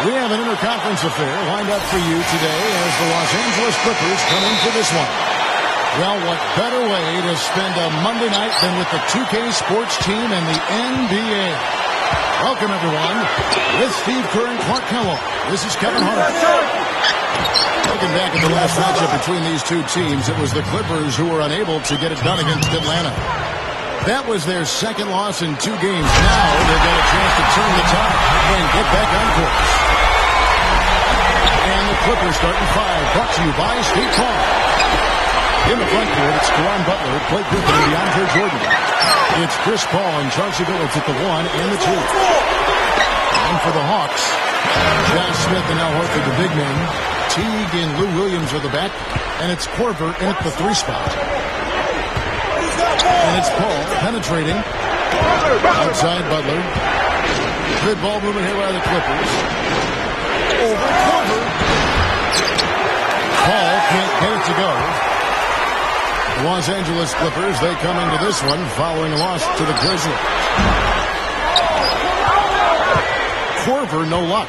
We have an interconference affair lined up for you today as the Los Angeles Clippers come in for this one. Well, what better way to spend a Monday night than with the 2K Sports team and the NBA. Welcome, everyone. With Steve Kerr and Clark Kellogg, this is Kevin Hart. Looking back at the last matchup between these two teams, it was the Clippers who were unable to get it done against Atlanta. That was their second loss in 2 games. Now they've got a chance to turn the tide and get back on course. And the Clippers starting 5, brought to you by State Farm. In the front court, it's Caron Butler, Blake Griffin, and DeAndre Jordan. It's Chris Paul and Chauncey Billups at the 1 and the 2. And for the Hawks, Josh Smith and Al Horford, the big men. Teague and Lou Williams are the back. And it's Korver in at the 3 spot. And it's Paul penetrating. Outside Butler. Good ball movement here by the Clippers. Over Korver. Paul can't get it to go. Los Angeles Clippers, they come into this one following a loss to the Grizzlies. Korver, no luck.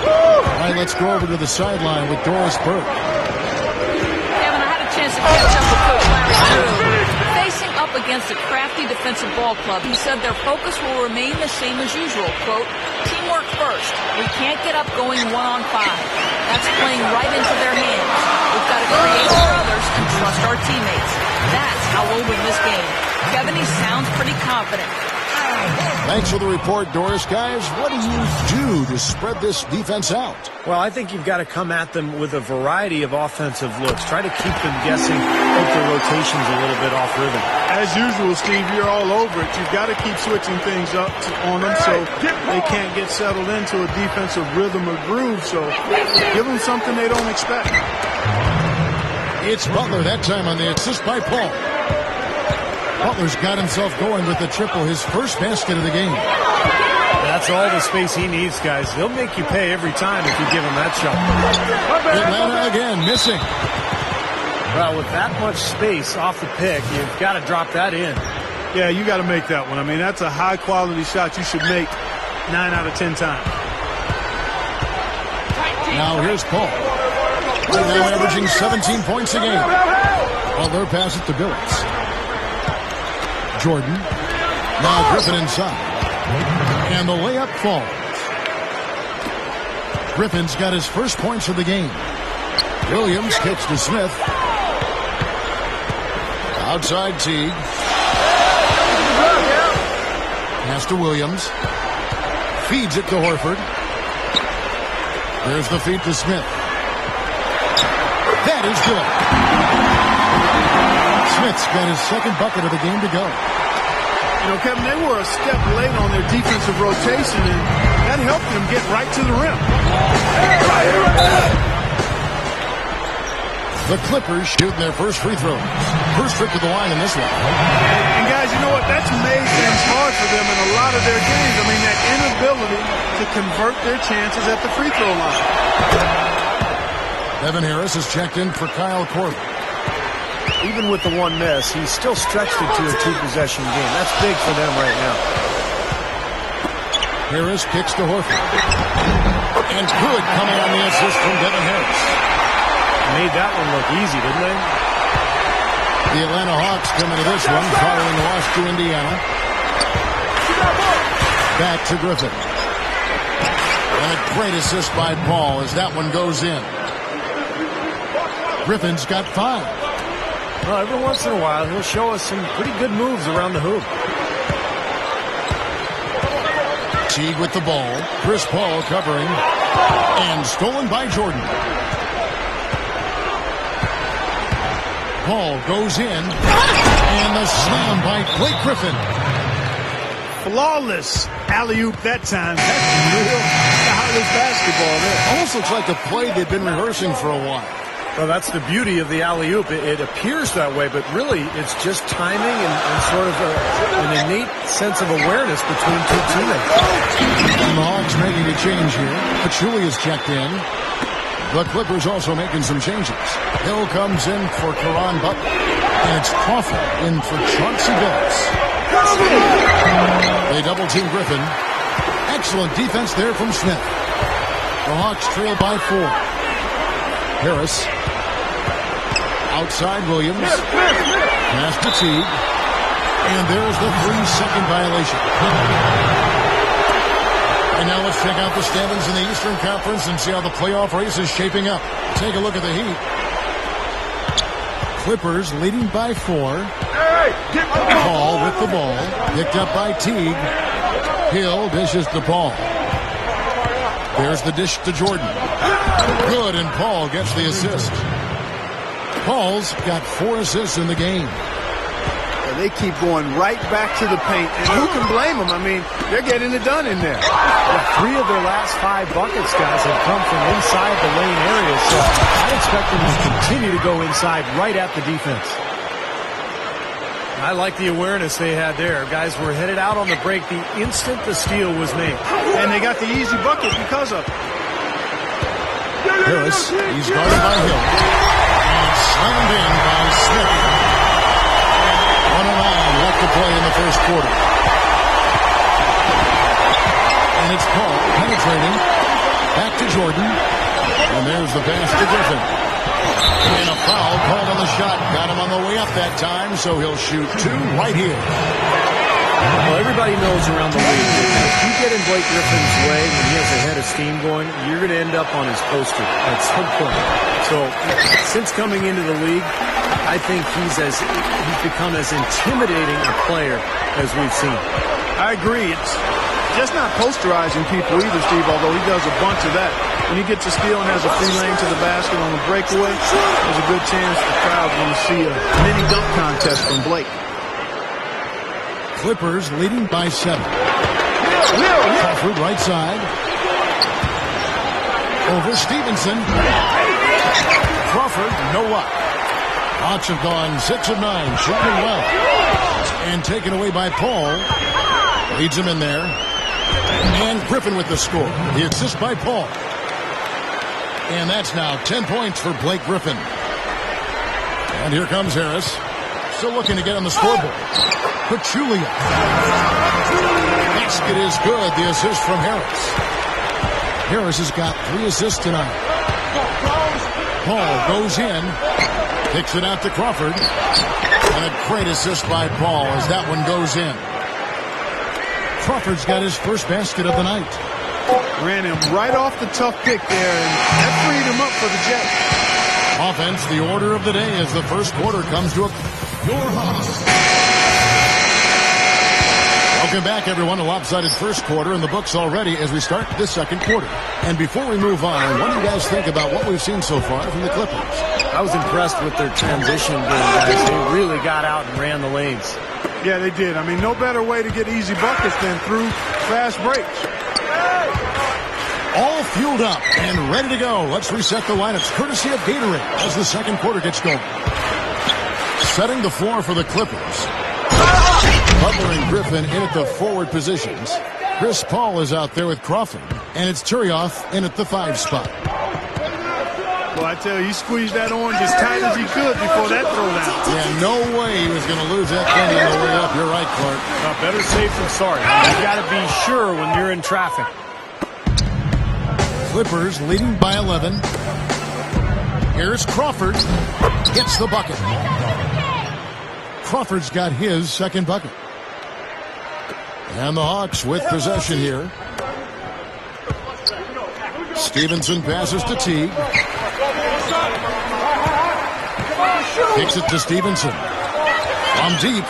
All right, let's go over to the sideline with Doris Burke. Kevin, I had a chance to catch up with Coach Larry Drew. Facing up against a crafty defensive ball club, he said their focus will remain the same as usual. Quote, teamwork first. We can't get up going 1-on-5. That's playing right into their hands. We've got to create for others and trust our teammates. That's how we'll win this game. Kevin, he sounds pretty confident. Thanks for the report, Doris. Guys, what do you do to spread this defense out? Well, I think you've got to come at them with a variety of offensive looks. Try to keep them guessing, keep their rotations a little bit off rhythm. As usual, Steve, you're all over it. You've got to keep switching things up on them so they can't get settled into a defensive rhythm or groove. So give them something they don't expect. It's Butler that time on the assist by Paul. Butler's got himself going with the triple, his first basket of the game. That's all the space he needs, guys. They'll make you pay every time if you give him that shot. Atlanta again, missing. Well, with that much space off the pick, you've got to drop that in. Yeah, you got to make that one. I mean, that's a high-quality shot you should make 9 out of 10 times. Now here's Paul. Right now averaging 17 points a game. Butler pass it to Billups. Jordan. Now Griffin inside. And the layup falls. Griffin's got his first points of the game. Williams kicks to Smith. Outside Teague. Pass to Williams. Feeds it to Horford. There's the feed to Smith. That is good. Smith's got his second bucket of the game to go. You know, Kevin, they were a step late on their defensive rotation, and that helped them get right to the rim. The Clippers shooting their first free throws. First trip to the line in this one. And guys, you know what? That's made things hard for them in a lot of their games. I mean, that inability to convert their chances at the free throw line. Evan Harris is checked in for Kyle Korver. Even with the one miss, he's still stretched it to a 2-possession game. That's big for them right now. Harris kicks to Horford. And good coming on the assist from Devin Harris. Made that one look easy, didn't they? The Atlanta Hawks come into this one following the loss to Indiana. Back to Griffin. And a great assist by Paul as that one goes in. Griffin's got 5. Well, every once in a while, he'll show us some pretty good moves around the hoop. Teague with the ball. Chris Paul covering. And stolen by Jordan. Paul goes in. And the slam by Blake Griffin. Flawless alley-oop that time. That's real stylish basketball there. Almost looks like a play they've been rehearsing for a while. Well, that's the beauty of the alley-oop. It appears that way, but really it's just timing and sort of an innate sense of awareness between two teammates. And the Hawks making a change here. Pachulia is checked in. The Clippers also making some changes. Hill comes in for Caron Butler. And it's Crawford in for Chauncey Billups. They double-team Griffin. Excellent defense there from Smith. The Hawks trail by 4. Harris. Outside Williams. Pass to Teague. And there's the 3-second violation. And now let's check out the standings in the Eastern Conference and see how the playoff race is shaping up. Take a look at the Heat. Clippers leading by 4. Paul with the ball. Picked up by Teague. Hill dishes to Paul. There's the dish to Jordan. Good, and Paul gets the assist. Paul's got 4 assists in the game. They keep going right back to the paint. And who can blame them? I mean, they're getting it done in there. Well, 3 of their last 5 buckets, guys, have come from inside the lane area. So I expect them to continue to go inside right at the defense. I like the awareness they had there. Guys were headed out on the break the instant the steal was made. And they got the easy bucket because of it. Harris, he's guarded by Hill. And slammed in by Smith. 1:09 left to play in the first quarter. And it's Paul penetrating. Back to Jordan. And there's the pass to Griffin. And a foul called on the shot. Got him on the way up that time, so he'll shoot 2 right here. Well, everybody knows around the league that if you get in Blake Griffin's way when he has a head of steam going, you're going to end up on his poster at some point. So since coming into the league, I think he's become as intimidating a player as we've seen. I agree. It's just not posterizing people either, Steve, although he does a bunch of that. When he gets a steal and has a free lane to the basket on a breakaway, there's a good chance the crowd will see a mini dunk contest from Blake. Clippers leading by 7. Crawford right side. Over Stevenson. Crawford, no luck. Hawks have gone 6 of 9, shooting well. And taken away by Paul. Leads him in there. And Griffin with the score. The assist by Paul. And that's now 10 points for Blake Griffin. And here comes Harris. Still looking to get on the scoreboard. Pachulia. Basket is good. The assist from Harris. Harris has got 3 assists tonight. Paul goes in. Kicks it out to Crawford. And a great assist by Paul as that one goes in. Crawford's got his first basket of the night. Ran him right off the tough pick there, and that freed him up for the Jets. Offense, the order of the day as the first quarter comes to a... Your Hawks. Welcome back, everyone. A lopsided first quarter in the books already as we start this second quarter. And before we move on, what do you guys think about what we've seen so far from the Clippers? I was impressed with their transition game, guys. They really got out and ran the lanes. Yeah, they did. I mean, no better way to get easy buckets than through fast breaks. All fueled up and ready to go. Let's reset the lineups courtesy of Gatorade as the second quarter gets going. Setting the floor for the Clippers. Butler and Griffin in at the forward positions. Chris Paul is out there with Crawford. And it's Turioff in at the 5 spot. Well, I tell you, he squeezed that orange as tight as he could before that throwdown. Yeah, no way he was going to lose that thing on the way up. You're right, Clark. Better safe than sorry. You've got to be sure when you're in traffic. Clippers leading by 11. Here's Crawford. Gets the bucket. Crawford's got his second bucket. And the Hawks with possession here. Stevenson passes to Teague. Kicks it to Stevenson. From deep.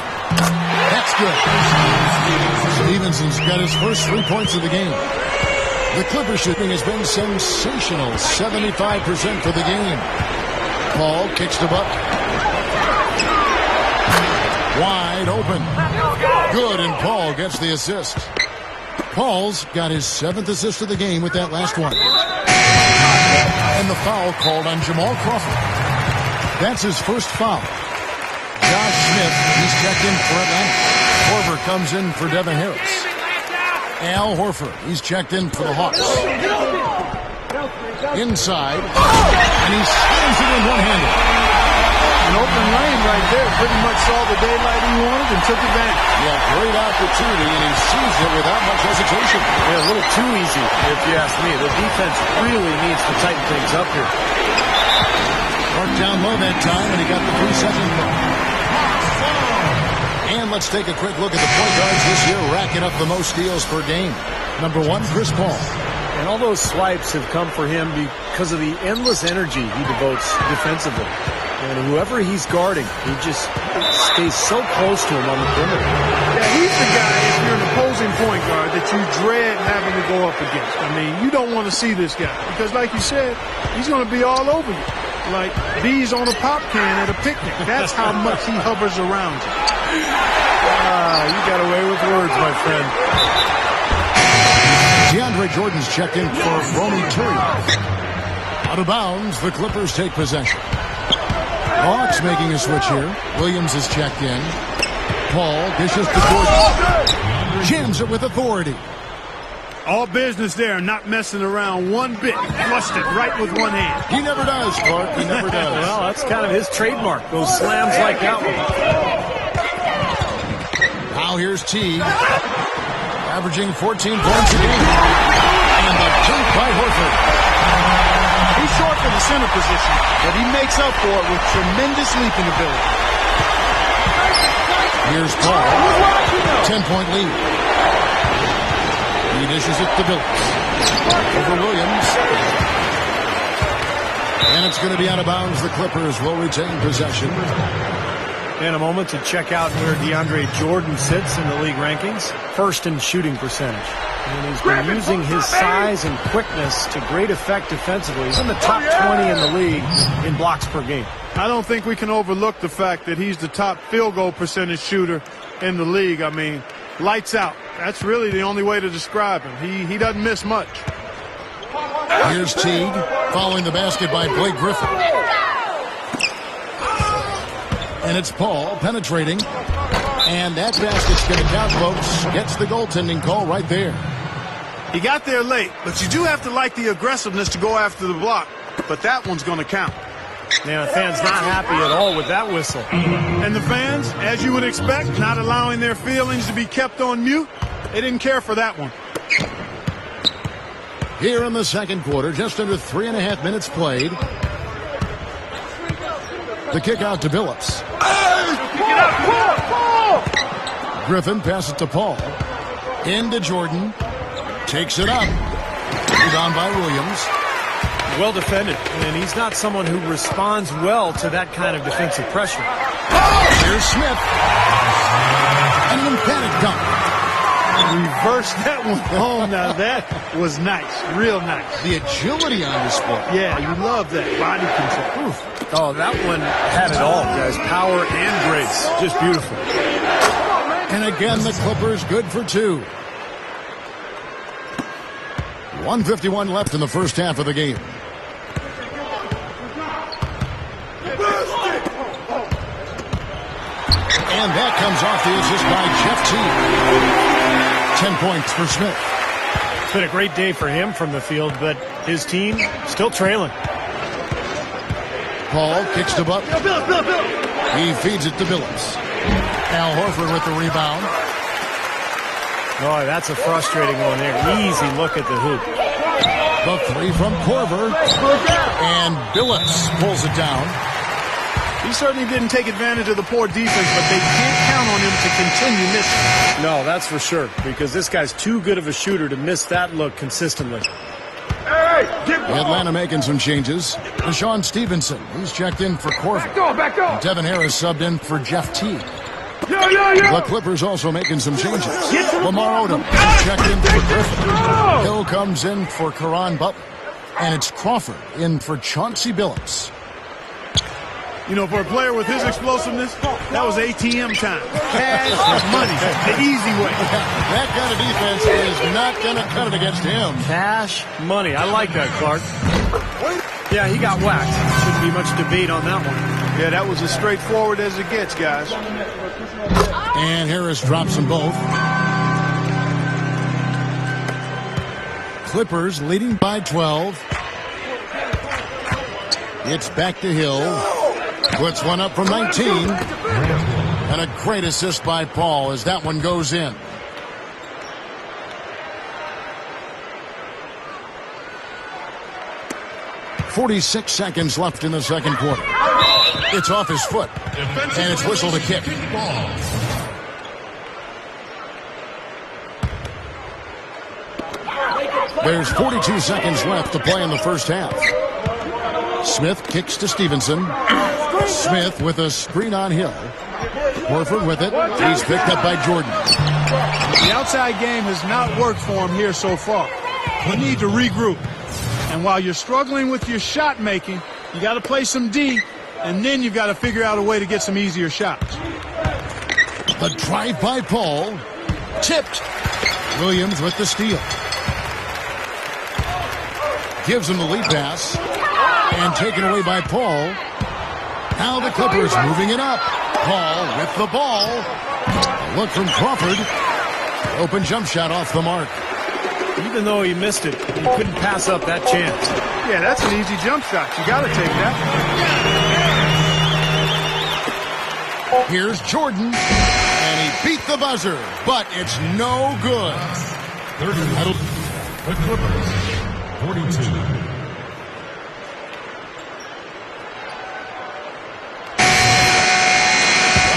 That's good. Stevenson's got his first 3 points of the game. The Clippers shooting has been sensational. 75% for the game. Paul kicks the bucket. Wide open. Good, and Paul gets the assist. Paul's got his 7th assist of the game with that last one. And the foul called on Jamal Crawford. That's his first foul. Josh Smith, he's checked in for Atlanta. Korver comes in for Devin Harris. Al Horford, he's checked in for the Hawks. Inside, and he slams it in one-handed. An open lane right there. Pretty much saw the daylight he wanted and took advantage. Yeah, great opportunity, and he sees it without much hesitation. Yeah, a little too easy, if you ask me. The defense really needs to tighten things up here. Marked down low that time, and he got the 3-second call. And let's take a quick look at the point guards this year, racking up the most steals per game. Number 1, Chris Paul. And all those swipes have come for him because of the endless energy he devotes defensively. And whoever he's guarding, he just stays so close to him on the perimeter. Yeah, he's the guy, if you're an opposing point guard, that you dread having to go up against. I mean, you don't want to see this guy because, like you said, he's going to be all over you. Like bees on a pop can at a picnic. That's how much he hovers around you. You got away with words, my friend. DeAndre Jordan's checked in for Ronnie Turiaf. Out of bounds, the Clippers take possession. Hawks making a switch here. Williams is checked in. Paul dishes to Jordan. Jams it with authority. All business there, not messing around one bit. Flushed it right with one hand. He never does, Clark. He never does. Well, that's kind of his trademark, those slams like that one. Now here's Teague, averaging 14 points a game. And the dunk by Horford. He's short for the center position, but he makes up for it with tremendous leaping ability. Here's Paul, 10-point lead. He dishes it to Billups. Over Williams. And it's going to be out of bounds. The Clippers will retain possession. In a moment to check out where DeAndre Jordan sits in the league rankings. First in shooting percentage. And he's been using his size and quickness to great effect defensively. He's in the top 20 in the league in blocks per game. I don't think we can overlook the fact that he's the top field goal percentage shooter in the league. I mean, lights out. That's really the only way to describe him. He doesn't miss much. Here's Teague, following the basket by Blake Griffin. And it's Paul penetrating. And that basket's going to count, folks. Gets the goaltending call right there. He got there late, but you do have to like the aggressiveness to go after the block. But that one's going to count. Now, the fans not happy at all with that whistle. And the fans, as you would expect, not allowing their feelings to be kept on mute. They didn't care for that one. Here in the second quarter, just under 3.5 minutes played. The kick out to Billups. Griffin passes it to Paul. Into Jordan. Takes it up. Rebound by Williams. Well defended, and he's not someone who responds well to that kind of defensive pressure. Here's Smith. An emphatic dunk. Reverse that one home. Now that was nice. Real nice. The agility on display. Yeah, you love that. Body control. Oof. Oh, that one had it all, guys. Power and grace. Just beautiful. And again, the Clippers good for 2. 1:51 left in the first half of the game. And that comes off the assist by Jeff Teague. 10 points for Smith. It's been a great day for him from the field, but his team still trailing. Paul kicks to Butler. He feeds it to Billups. Al Horford with the rebound. Oh, that's a frustrating one there. Easy look at the hoop. The 3 from Korver. And Billups pulls it down. He certainly didn't take advantage of the poor defense, but they can't count on him to continue missing. No, that's for sure, because this guy's too good of a shooter to miss that look consistently. Atlanta making some changes. Deshaun Stevenson, he's checked in for Korver. Back up. Devin Harris subbed in for Jeff Teague. The Clippers also making some changes. Lamar Odom checked in for Griffin. Hill comes in for Caron Butler. And it's Crawford in for Chauncey Billups. You know, for a player with his explosiveness, that was ATM time. Cash money, the easy way. That kind of defense is not going to cut it against him. Cash money. I like that, Clark. Yeah, he got whacked. Shouldn't be much debate on that one. Yeah, that was as straightforward as it gets, guys. And Harris drops them both. Clippers leading by 12. It's back to Hill. Puts one up from 19. And a great assist by Paul as that one goes in. .46 seconds left in the second quarter. It's off his foot. And it's whistled a kick. There's 42 seconds left to play in the first half. Smith kicks to Stevenson. Smith with a screen on Hill. Horford with it. He's picked up by Jordan. The outside game has not worked for him here so far. We need to regroup. And while you're struggling with your shot making, you got to play some D, and then you've got to figure out a way to get some easier shots. The drive by Paul. Tipped. Williams with the steal. Gives him the lead pass. And taken away by Paul. Now the Clippers moving it up. Paul with the ball. A look from Crawford. Open jump shot off the mark. Even though he missed it, he couldn't pass up that chance. Yeah, that's an easy jump shot. You got to take that. Here's Jordan. And he beat the buzzer. But it's no good. 30. The Clippers. 42.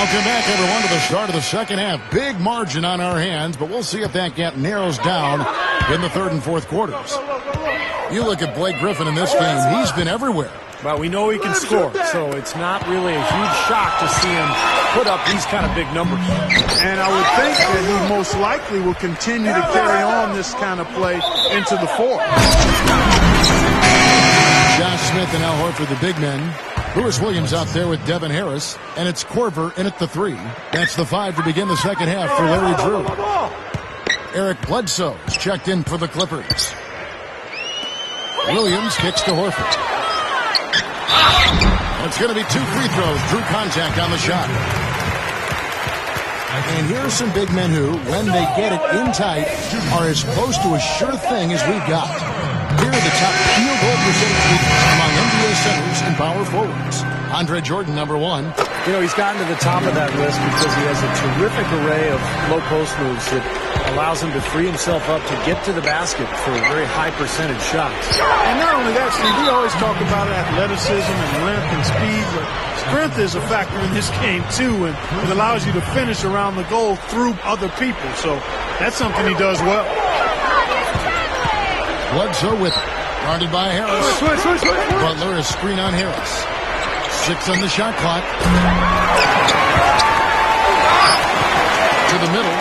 Welcome back, everyone, to the start of the second half. Big margin on our hands, but we'll see if that gap narrows down in the third and fourth quarters. You look at Blake Griffin in this game. He's been everywhere. Well, we know he can score, so it's not really a huge shock to see him put up these kind of big numbers. And I would think that he most likely will continue to carry on this kind of play into the fourth. Josh Smith and Al Horford, the big men. Lewis Williams out there with Devin Harris, and it's Korver in at the 3. That's the 5 to begin the second half for Larry Drew. Eric Bledsoe is checked in for the Clippers. Williams kicks to Horford. It's going to be 2 free throws. Drew contact on the shot. And here are some big men who, when they get it in tight, are as close to a sure thing as we've got. Here are the top field goal percentage leaders among NBA centers and power forwards. Andre Jordan, number 1. You know, he's gotten to the top of that list because he has a terrific array of low post moves that allows him to free himself up to get to the basket for very high percentage shots. And not only that, Steve, we always talk about athleticism and length and speed, but strength is a factor in this game too, and it allows you to finish around the goal through other people. So that's something he does well. Bledsoe with it. Guarded by Harris. Butler is screen on Harris. 6 on the shot clock. To the middle.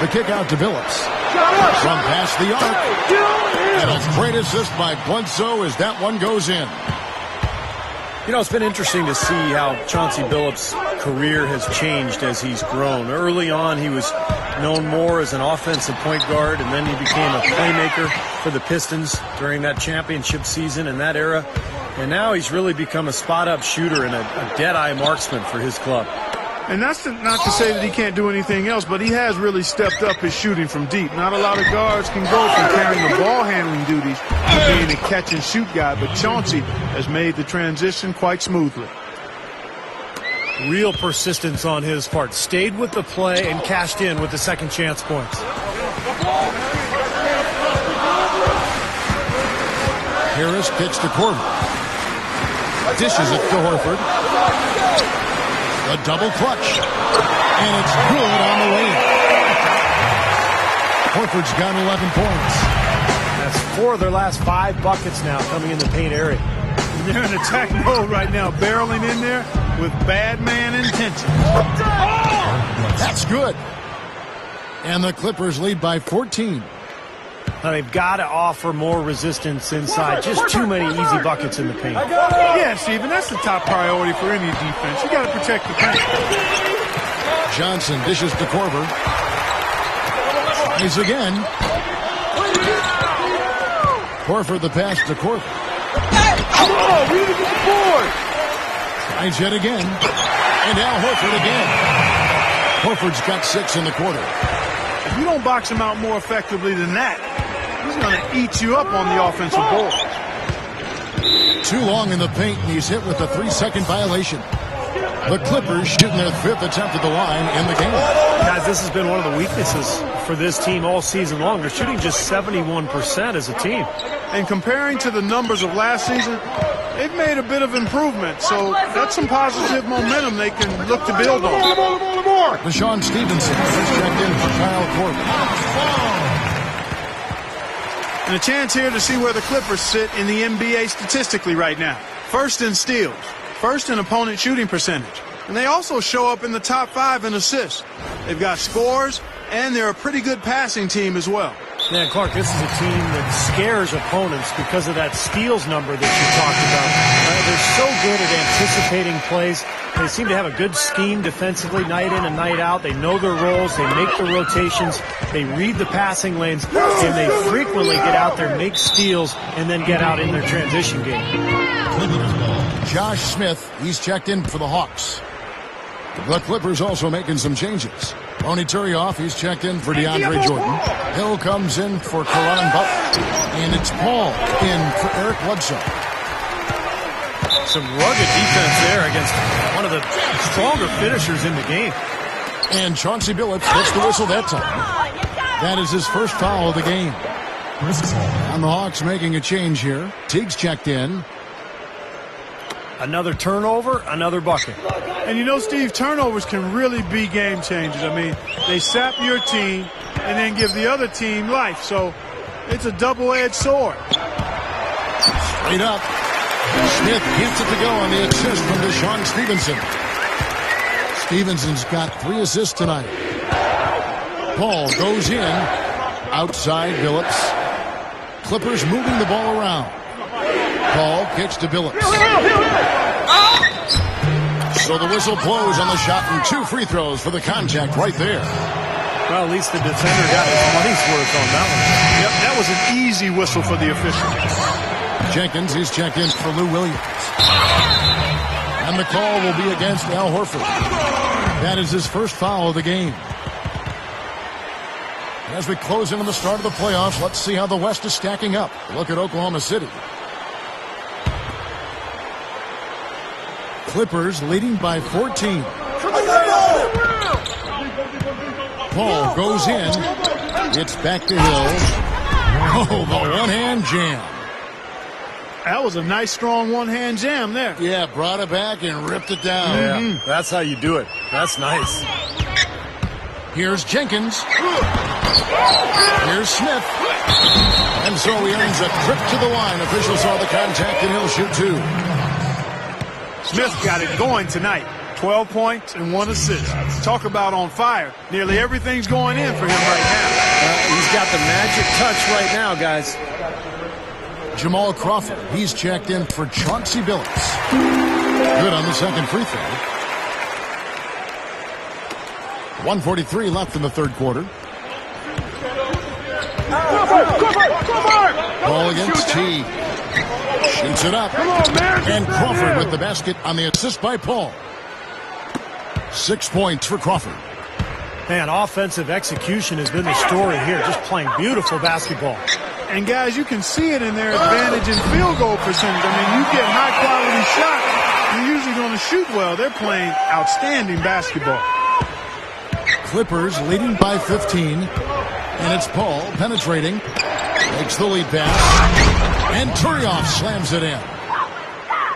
The kick out to Billups. From past the arc. And a great assist by Bledsoe as that one goes in. You know, it's been interesting to see how Chauncey Billups' career has changed as he's grown. Early on, he was known more as an offensive point guard, and then he became a playmaker for the Pistons during that championship season in that era. And now he's really become a spot-up shooter and a dead-eye marksman for his club. And that's not to say that he can't do anything else, but he has really stepped up his shooting from deep. Not a lot of guards can go from carrying the ball-handling duties to being a catch-and-shoot guy, but Chauncey has made the transition quite smoothly. Real persistence on his part. Stayed with the play and cashed in with the second chance points. Harris kicks to Korver. Dishes it to Horford. A double clutch. And it's good on the way. Horford's got 11 points. That's 4 of their last 5 buckets now coming in the paint area. They're in attack mode right now, barreling in there with bad man intentions. That's good. And the Clippers lead by 14. Now they've got to offer more resistance inside. Just too many easy buckets in the paint. Yeah, Steven, that's the top priority for any defense. You got to protect the paint. Johnson dishes to Korver. Tries again. Horford the pass to Korver. Come on, we need to get the board. Tries yet again. And now Horford again. Horford's got 6 in the quarter. If you don't box him out more effectively than that, he's going to eat you up on the offensive board. Too long in the paint, and he's hit with a 3-second violation. The Clippers shooting their 5th attempt at the line in the game. Guys, this has been one of the weaknesses for this team all season long. They're shooting just 71% as a team. And comparing to the numbers of last season, they've made a bit of improvement. So that's some positive momentum they can look to build on. Deshaun Stevenson has checked in for Kyle Korver. And a chance here to see where the Clippers sit in the NBA statistically right now. First in steals, first in opponent shooting percentage. And they also show up in the top 5 in assists. They've got scores, and they're a pretty good passing team as well. Yeah, Clark, this is a team that scares opponents because of that steals number that you talked about. They're so good at anticipating plays. They seem to have a good scheme defensively night in and night out. They know their roles. They make the rotations. They read the passing lanes. And they frequently get out there, make steals, and then get out in their transition game. Josh Smith, he's checked in for the Hawks. The Clippers also making some changes. Tony Turioff, he's checked in for DeAndre Jordan. Hill comes in for Caron Butler. And it's Paul in for Eric Bledsoe. Some rugged defense there against one of the stronger finishers in the game. And Chauncey Billups gets the whistle that time. That is his first foul of the game. And the Hawks making a change here. Teague's checked in. Another turnover, another bucket. And you know, Steve, turnovers can really be game changers. I mean, they sap your team and then give the other team life. So it's a double-edged sword. Straight up. Smith gets it to go on the assist from Deshaun Stevenson. Stevenson's got 3 assists tonight. Paul goes in. Outside Billups. Clippers moving the ball around. Paul kicks to Billups. So the whistle blows on the shot and 2 free throws for the contact right there. Well, at least the defender got his money's worth on that one. Yep, that was an easy whistle for the official. Jenkins, he's checked in for Lou Williams. And the call will be against Al Horford. That is his first foul of the game. As we close in on the start of the playoffs, let's see how the West is stacking up. Look at Oklahoma City. Clippers leading by 14. Paul goes in. It's back to Hill. Oh, the one-hand jam. That was a nice, strong one-hand jam there. Yeah, brought it back and ripped it down. Yeah, that's how you do it. That's nice. Here's Jenkins. Here's Smith. And so he earns a trip to the line. Officials saw the contact and he'll shoot 2. Smith got it going tonight. 12 points and 1 assist. Talk about on fire. Nearly everything's going in for him right now. He's got the magic touch right now, guys. Jamal Crawford, he's checked in for Chauncey Billups. Good on the second free throw. 1:43 left in the third quarter. Ball against T. Shoots it up. And Crawford with the basket on the assist by Paul. 6 points for Crawford. Man, offensive execution has been the story here. Just playing beautiful basketball. And, guys, you can see it in their advantage in field goal percentage. I mean, you get high-quality shots, you're usually going to shoot well. They're playing outstanding basketball. Clippers leading by 15. And it's Paul penetrating. Makes the lead pass. And Turioff slams it in.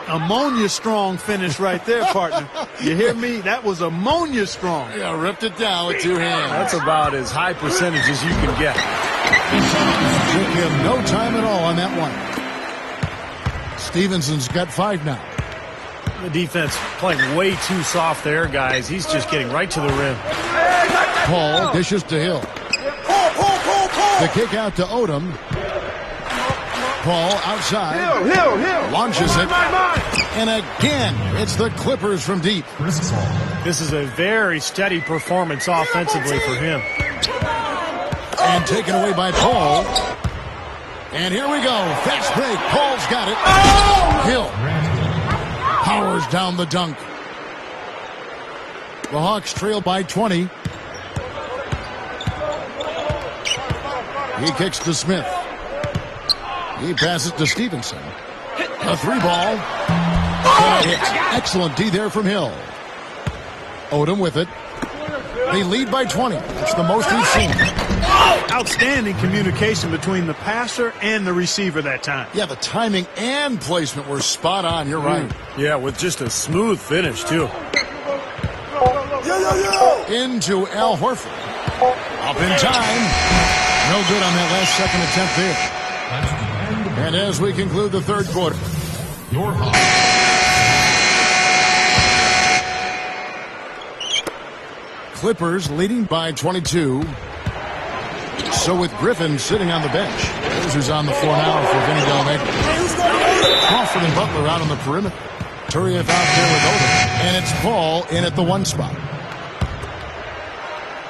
Ammonia strong finish right there, partner. You hear me? That was ammonia strong. Yeah, ripped it down with 2 hands. That's about as high percentage as you can get. Took him no time at all on that one. Stevenson's got 5 now. The defense playing way too soft there, guys. He's just getting right to the rim. Paul dishes to Hill. The kick out to Odom. Paul outside. Hill. Launches it. And again, it's the Clippers from deep. This is a very steady performance offensively for him. And taken away by Paul. And here we go. Fast break. Paul's got it. Oh! Hill powers down the dunk. The Hawks trail by 20. He kicks to Smith. He passes to Stevenson. A three ball. Excellent D there from Hill. Odom with it. They lead by 20. That's the most we've seen. Outstanding communication between the passer and the receiver that time. Yeah, the timing and placement were spot on. You're right. Yeah, with just a smooth finish, too. Into Al Horford. Up in time. No good on that last second attempt there. And as we conclude the third quarter. Your high. Clippers leading by 22. So with Griffin sitting on the bench, here's who's on the floor now for Vinny Delmecq. Crawford and Butler out on the perimeter. Turiev out there with Odom. And it's Paul in at the one spot.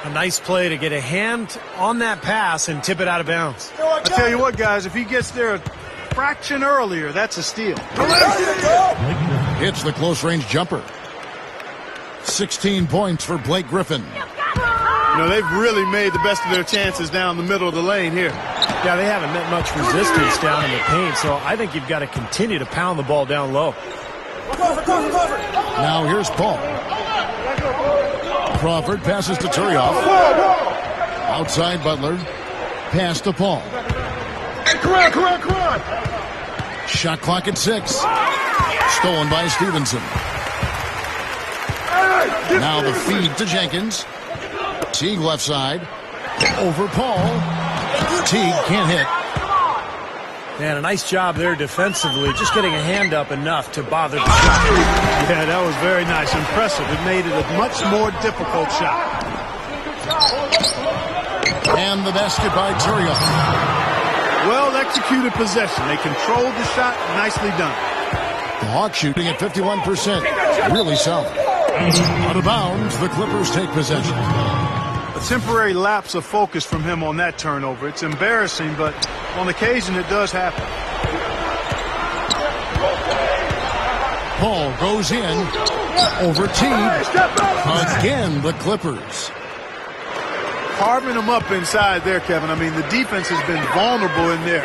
A nice play to get a hand on that pass and tip it out of bounds. I tell you what, guys, if he gets there a fraction earlier, that's a steal. Hits the close-range jumper. 16 points for Blake Griffin. You know, they've really made the best of their chances down the middle of the lane here. Yeah, they haven't met much resistance down in the paint, so I think you've got to continue to pound the ball down low. Now here's Paul. Crawford passes to Turioff. Outside Butler. Pass to Paul. Hey, come on. Shot clock at 6. Stolen by Stevenson. Now the feed to Jenkins. Teague left side. Over Paul. Teague can't hit. Man, a nice job there defensively, just getting a hand up enough to bother the shot. Yeah, that was very nice. Impressive. It made it a much more difficult shot. And the basket by Turioff. Well-executed possession. They controlled the shot. Nicely done. The Hawks shooting at 51%. Really solid. Out of bounds, the Clippers take possession. A temporary lapse of focus from him on that turnover. It's embarrassing, but on occasion it does happen. Paul goes in. Over Teague. Again, the Clippers. Carving them up inside there, Kevin. I mean, the defense has been vulnerable in there.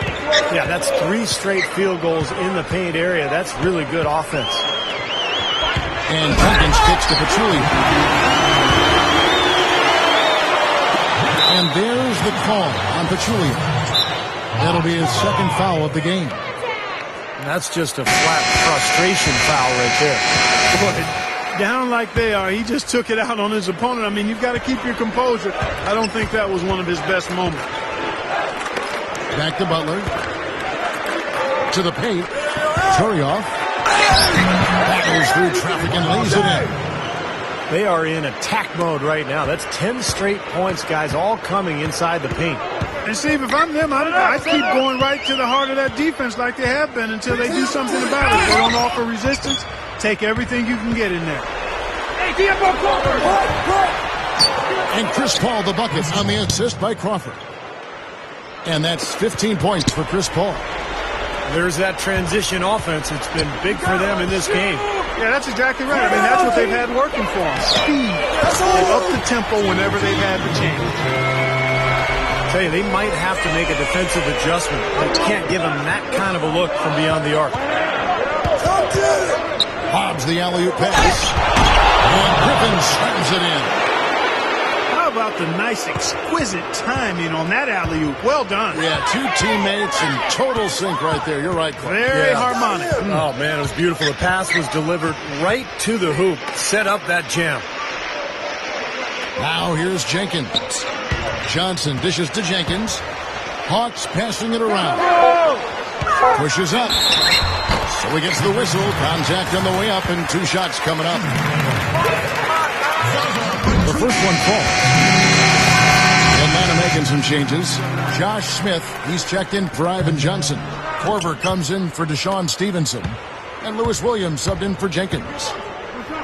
Yeah, that's 3 straight field goals in the paint area. That's really good offense. And Jenkins kicks to Pachulia. And there's the call on Pachulia. That'll be his second foul of the game. And that's just a flat frustration foul right there. Boy, down like they are, he just took it out on his opponent. I mean, you've got to keep your composure. I don't think that was one of his best moments. Back to Butler. To the paint. Turioff. Battles through traffic and lays it in. They are in attack mode right now. That's 10 straight points, guys, all coming inside the paint. And Steve, if I'm them, I'd keep going right to the heart of that defense like they have been until they do something about it. If they don't offer resistance, take everything you can get in there. And Chris Paul the bucket on the assist by Crawford. And that's 15 points for Chris Paul. There's that transition offense. It's been big for them in this game. Yeah, that's exactly right. I mean, that's what they've had working for them. Speed. They've upped the tempo whenever they've had the chance. I tell you, they might have to make a defensive adjustment. They can't give them that kind of a look from beyond the arc. Hobbs the alley-oop pass. And Griffin slams it in. How about the nice, exquisite timing on that alley-oop? Well done. Yeah, 2 teammates in total sync right there. You're right, Clark. Very harmonic. Oh, man, it was beautiful. The pass was delivered right to the hoop. Set up that jam. Now here's Jenkins. Johnson dishes to Jenkins. Hawks passing it around. Pushes up. So he gets the whistle. Contact on the way up and 2 shots coming up. The first one falls. Atlanta making some changes. Josh Smith, he's checked in for Ivan Johnson. Korver comes in for Deshaun Stevenson. And Lewis Williams subbed in for Jenkins.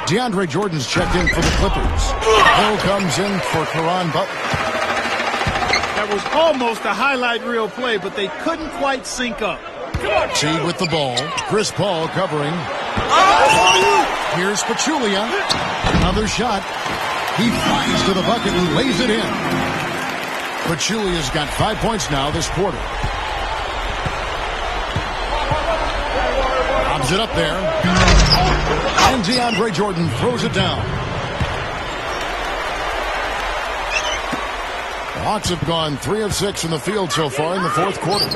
DeAndre Jordan's checked in for the Clippers. Hill comes in for Caron Butler. That was almost a highlight reel play, but they couldn't quite sync up. Teague with the ball. Chris Paul covering. Here's Pachulia. Another shot. He flies to the bucket and lays it in. Pachulia's got 5 points now this quarter. Gives it up there. And DeAndre Jordan throws it down. The Hawks have gone 3 of 6 from the field so far in the fourth quarter.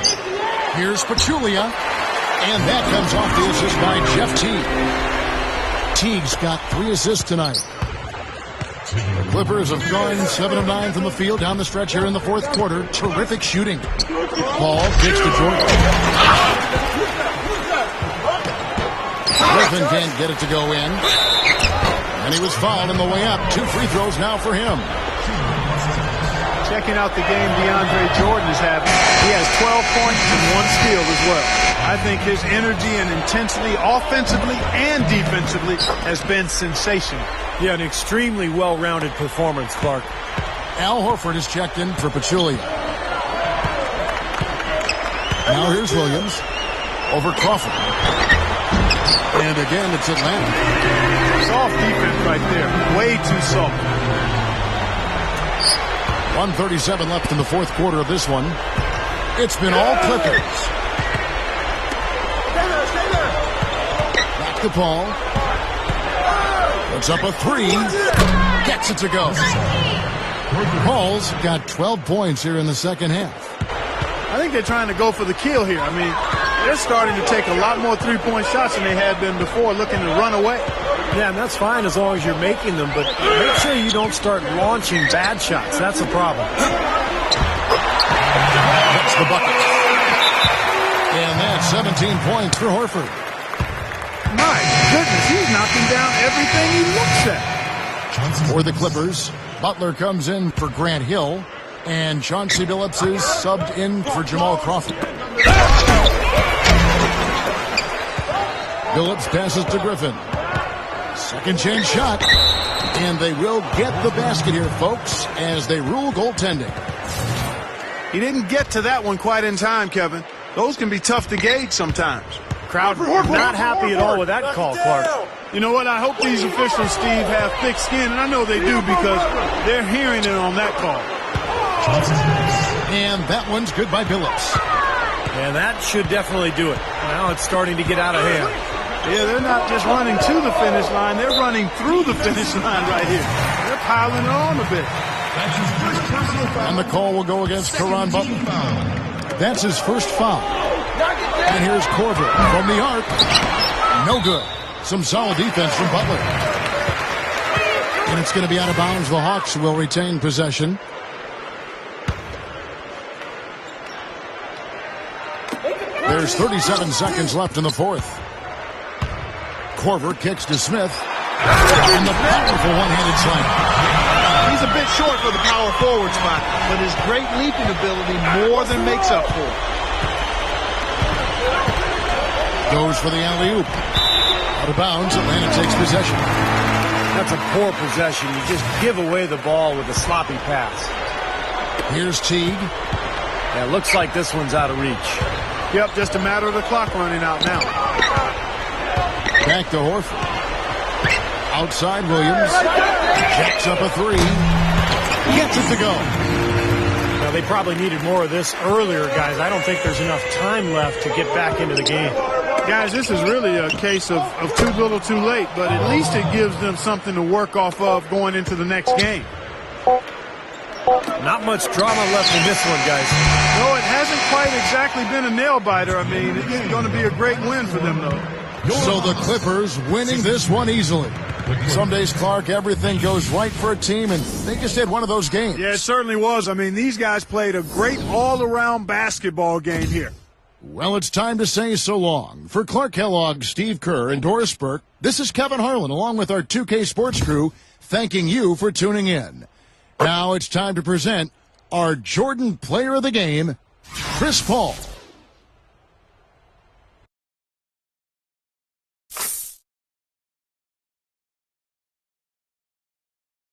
Here's Pachulia. And that comes off the assist by Jeff Teague. Teague's got 3 assists tonight. The Clippers have gone 7 of 9 from the field down the stretch here in the fourth quarter. Terrific shooting. Ball kicks to Jordan. Griffin can't get it to go in. And he was fouled on the way up. 2 free throws now for him. Checking out the game DeAndre Jordan is having. He has 12 points and 1 steal as well. I think his energy and intensity offensively and defensively has been sensational. Yeah, an extremely well-rounded performance, Clark. Al Horford is checked in for Pachulia. Now here's Williams over Crawford. And again, it's Atlanta. Soft defense right there. Way too soft. 1:37 left in the fourth quarter of this one. It's been all Clippers. Back to Paul. Puts up a 3. Gets it to go. Paul's got 12 points here in the second half. I think they're trying to go for the kill here. I mean, they're starting to take a lot more three-point shots than they had been before, looking to run away. Yeah, and that's fine as long as you're making them, but make sure you don't start launching bad shots. That's a problem. That's the bucket. And that's 17 points for Horford. My goodness, he's knocking down everything he looks at. For the Clippers, Butler comes in for Grant Hill, and Chauncey Billups is subbed in for Jamal Crawford. Billups passes to Griffin. Second chance shot. And they will get the basket here, folks, as they rule goaltending. He didn't get to that one quite in time, Kevin. Those can be tough to gauge sometimes. Crowd not happy at all with that call, Clark. You know what? I hope these officials, Steve, have thick skin, and I know they do because they're hearing it on that call. And that one's good by Billups. And that should definitely do it. Now it's starting to get out of hand. Yeah, they're not just running to the finish line. They're running through the finish line right here. They're piling it on a bit. And the call will go against Caron Butler. That's his first foul. And here's Korver from the arc. No good. Some solid defense from Butler. And it's going to be out of bounds. The Hawks will retain possession. There's 37 seconds left in the fourth. Korver kicks to Smith. And the powerful one-handed slam. He's a bit short for the power forward spot, but his great leaping ability more than makes up for it. Goes for the alley-oop. Out of bounds, Atlanta takes possession. That's a poor possession. You just give away the ball with a sloppy pass. Here's Teague. Yeah, looks like this one's out of reach. Yep, just a matter of the clock running out now. Back to Horford. Outside Williams. Jacks up a 3. Gets it to go. Now, they probably needed more of this earlier, guys. I don't think there's enough time left to get back into the game. Guys, this is really a case of too little too late, but at least it gives them something to work off of going into the next game. Not much drama left in this one, guys. No, it hasn't quite exactly been a nail-biter. I mean, it's going to be a great win for them, though. So the Clippers winning this one easily. Some days, Clark, everything goes right for a team, and they just had one of those games. Yeah, it certainly was. I mean, these guys played a great all-around basketball game here. Well, it's time to say so long. For Clark Kellogg, Steve Kerr, and Doris Burke, this is Kevin Harlan, along with our 2K Sports crew, thanking you for tuning in. Now it's time to present our Jordan Player of the Game, Chris Paul.